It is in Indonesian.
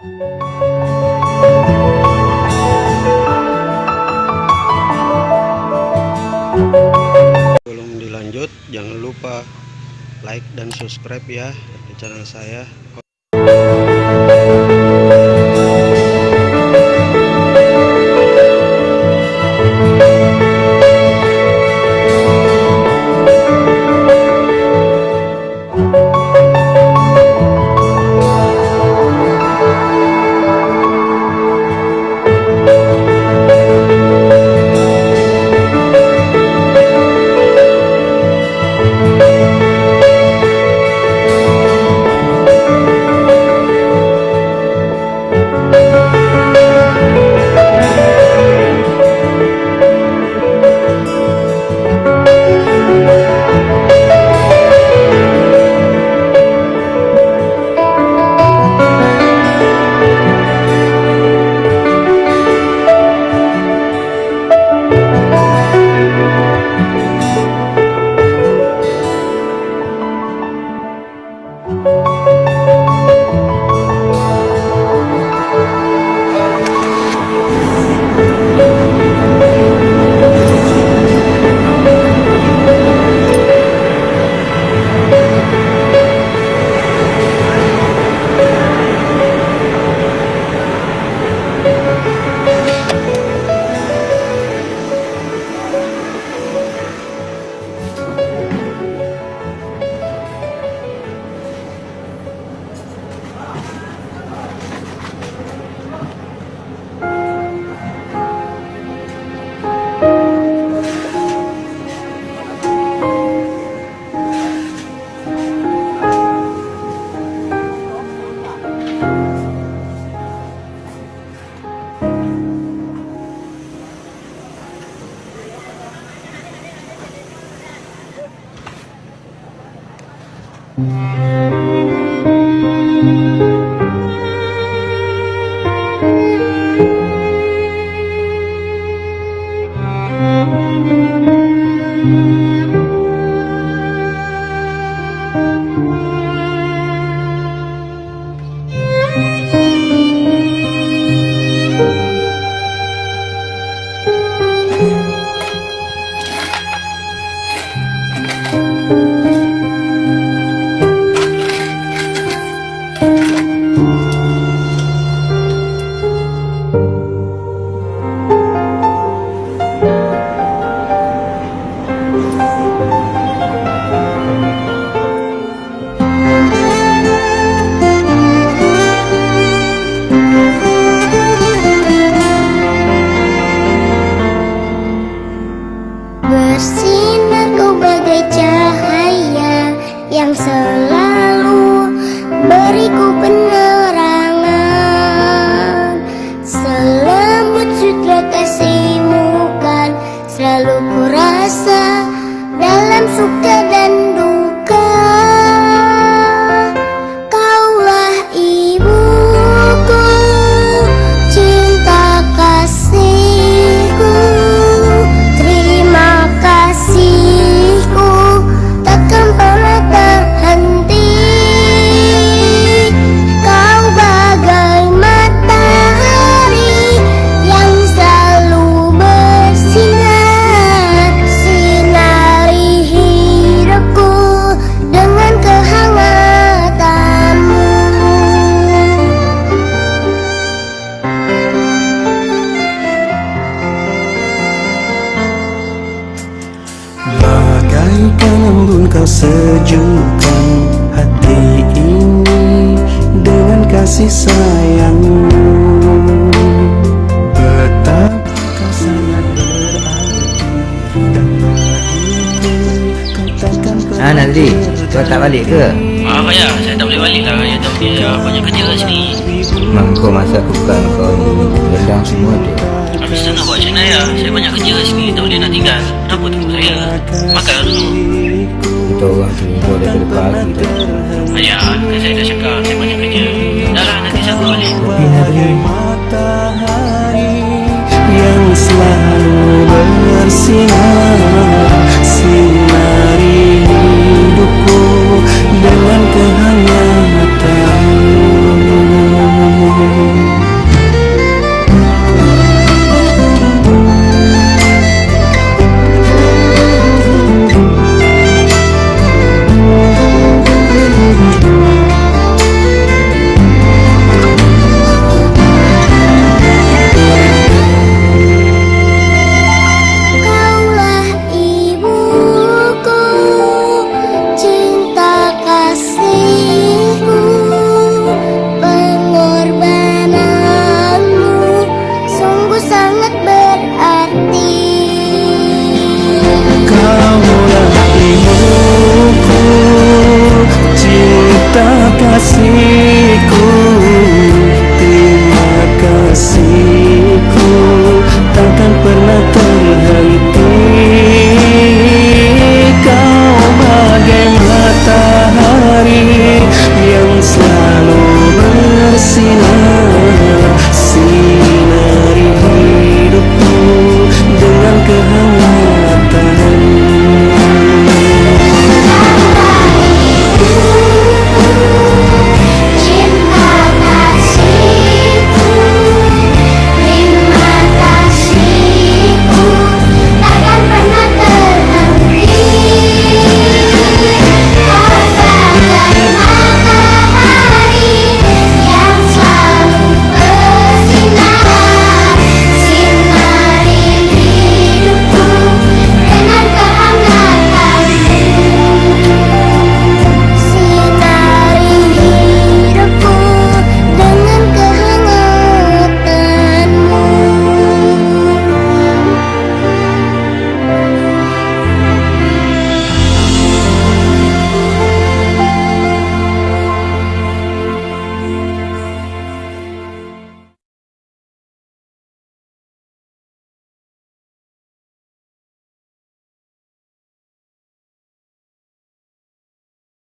Sebelum dilanjut, jangan lupa like dan subscribe ya di channel saya. Bersinar kau bagai cahaya yang selalu beriku penerangan. Selembut sutra kasihmu kan selalu ku rasa dalam suka dan duka. Kaulah ibuku, cinta kasihku, terima kasihku takkan pernah terhenti. Kau bagai matahari yang selalu bersinar, sinari hidupku dengan kehangatanmu. Bagaikan embun kau sejukkan hati ini dengan kasih sayangmu. Betapa kau sangat berarti dan bagimu kau takkan pernah Nazri, kau tak balik ke? Maaf ayah, saya tak boleh balik lah. Ayah tahu dia banyak kerja kat sini. Memang kau masa aku bukan kau ni rendang semua dia. Habis tu nak buat macam mana ayah? Saya banyak kerja kat sini, tak boleh nak tinggal. Kenapa tunggu saya? Makan dulu. Kita orang tu boleh daripada pagi tu. Ayah, kan saya dah cakap